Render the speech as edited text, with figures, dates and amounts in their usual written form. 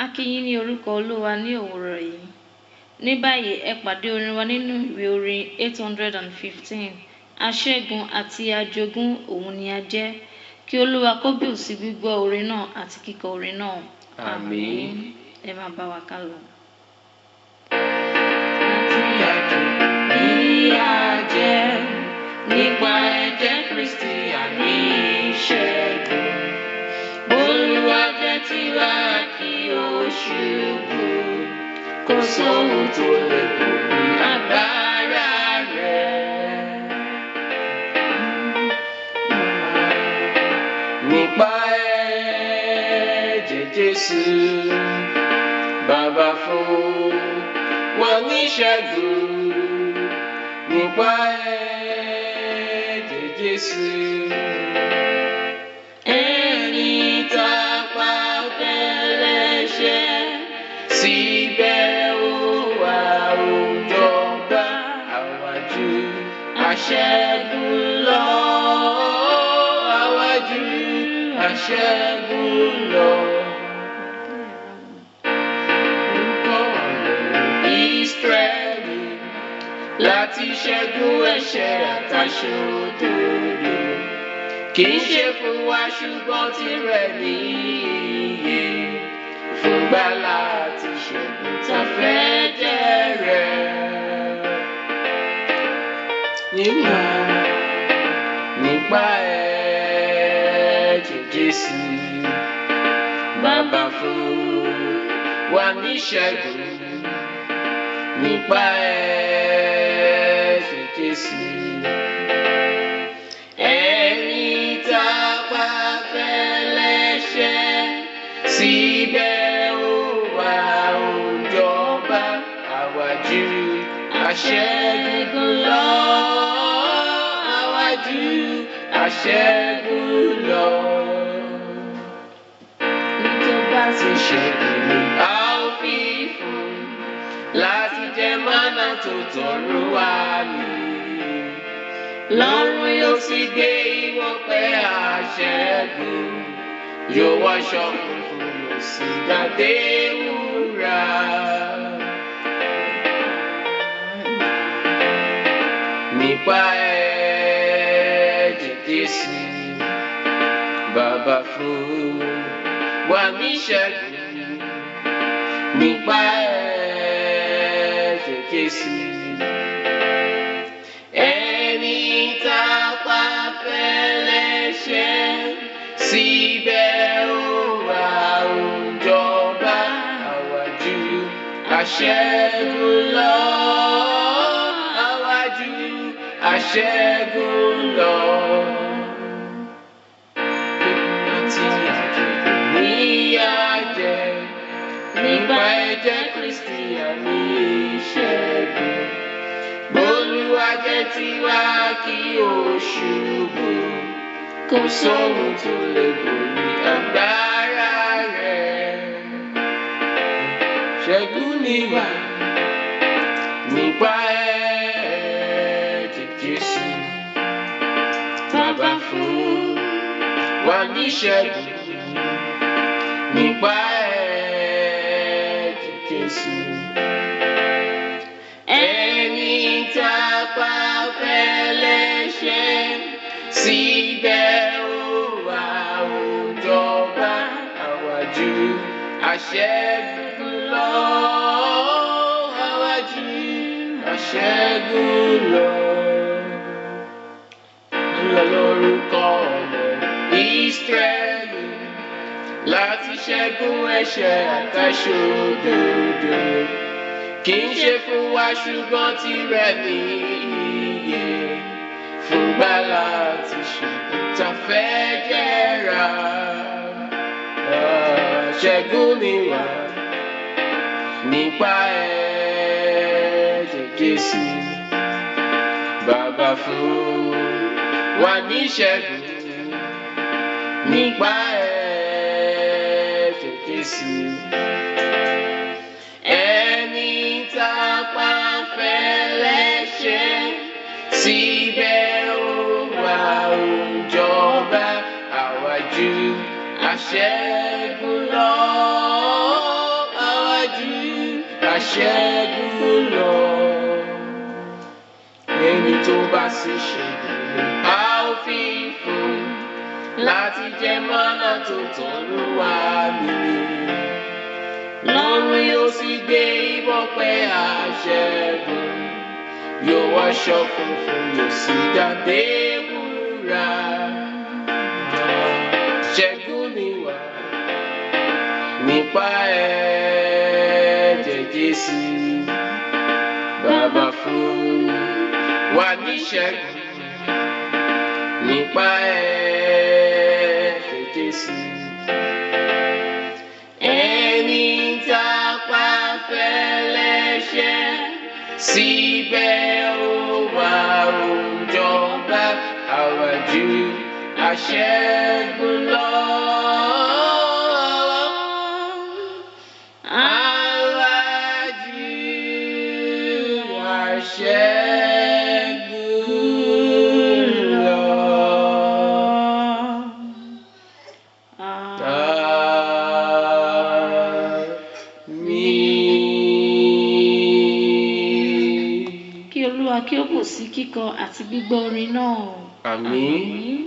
A kí yín ní orúkọ Olúwa ní òwúrọ̀ yìí. Ní báyìí ẹ pàdé orin wa nínú ìwé orin 815. Aṣẹ́gun àti ajogún òun ni a jẹ́. Kí Olúwa kó bùsí gbígbọ́ orin náà àti kíkọ orin náà. Àmín. Ẹ máa bá wa ká lọ. Àti àjò ní àjẹ́ nípa ẹ̀jẹ̀ Kristi àní ìṣẹ́gun. Olúwa jẹ́ tiwa kí ó ṣubú. Kò sóhun tó lè borí agbára rẹ̀. Nípa ẹ̀jẹ̀ Jésù, Bàbá fún wa ní ìṣẹ́gun. Nípa ẹ̀jẹ̀ Jésù. Ẹni tá pa fẹ́lẹ́ṣẹ̀, síbẹ̀ ó wà ó jọba. Àwa jù aṣẹ́gun lọ. Àwa jù aṣẹ́gun lọ. Ísírẹ́lì láti ṣẹ́gun ẹ̀ṣẹ̀ àtàṣòdodo. Kì í ṣe fún wa ṣùgbọ́n tirẹ̀ ní iyì. Fún gbàlà àti ṣẹ́gun tá fẹ́ jẹ́rẹ̀. Nípa ẹ̀jẹ̀ Jésù, Bàbá fún wa ní ìṣẹ́gun. Nípa ẹ̀jẹ̀ Jésù. Ẹni tá pa fẹ́lẹ́ṣẹ̀, síbẹ̀ ó wà ó jọba. Àwa jù aṣẹ́gun lọ. Àwa jù aṣẹ́gun lọ. Níjọba ti ṣẹ́gun ni a ó fi fún. Láti jẹ mánà tó tọrọ wá ní. Lọ́run yóò sì gbé ìwọ̀n pẹ́ àṣẹ́gun. Yóò wọṣọ funfun yóò sì dàdé wúrà. Nípa ẹ̀jẹ̀ Jésù, Bàbá fún wa ní ìṣẹ́gun. Nípa ẹ̀jẹ̀ Jésù. Ẹni tá pa fẹ́lẹ́ṣẹ̀, síbẹ̀ ó wà ó jọba. Àwa jù aṣẹ́gun lọ. Àwa jù aṣẹ́gun lọ. Àti àjò ní àjẹ́ nípa ẹ̀jẹ̀ Kristi àní ìṣẹ́gun. Olúwa jẹ́ tiwa kí ó ṣubú. Kò sóhun tó lè borí agbára rẹ̀. Ṣẹ́gun ni wá nípa ẹ̀jẹ̀ Jésù. Bàbá fún wa ní ìṣẹ́gun. Nípa ẹ̀jẹ̀ Jésù. Ẹni tá pa fẹ́lẹ́ṣẹ̀, síbẹ̀ ó wà ó jọba. Àwa jù aṣẹ́gun lọ. Àwa jù aṣẹ́gun lọ. Lọ lórúkọ Ísírẹ́lì láti ṣẹ́gun ẹ̀ṣẹ̀ àtàṣòdodo. Kì í ṣe fún wa ṣùgbọ́n tirẹ̀ ní iyì. Fún gbàlà àti ṣẹ́gun tá fẹ́ jẹ́ra. Ṣẹ́gun ni wá nípa ẹ̀jẹ̀ Jésù. Bàbá fún wa ní ìṣẹ́gun. Nípa ẹ̀jẹ̀ Jésù. Ẹni tá pa fẹ́lẹ́ṣẹ̀, síbẹ̀ ó wà ó jọba. Àwa jù aṣẹ́gun lọ. ṣẹ́gun lọ. Ẹni tó bá sì ṣẹ́gun ni a ó fi fún láti jẹ mọ́nà tó t'Olúwa mi. Lọ́run yóò sì gbé ìbọ̀pẹ̀ aṣẹ́gun, yóò wọṣọ funfun yóò sì dàdé wúrà. Ṣẹ́gun ni wá nípa ẹ̀jẹ̀ Jésù. Bàbá fún wa ní ṣẹ́gun nípa ẹ̀jẹ̀ Jésù. Ẹni tá a pa fẹ́lẹ́ṣẹ̀, síbẹ̀ ó wá ó jọba, àwa jù aṣẹ́gun lọ. Àwa jù aṣẹ́gun lọ. Kí Olúwa kí ó bùsí kíkọ àti gbígbọ́ orin náà. Àmín.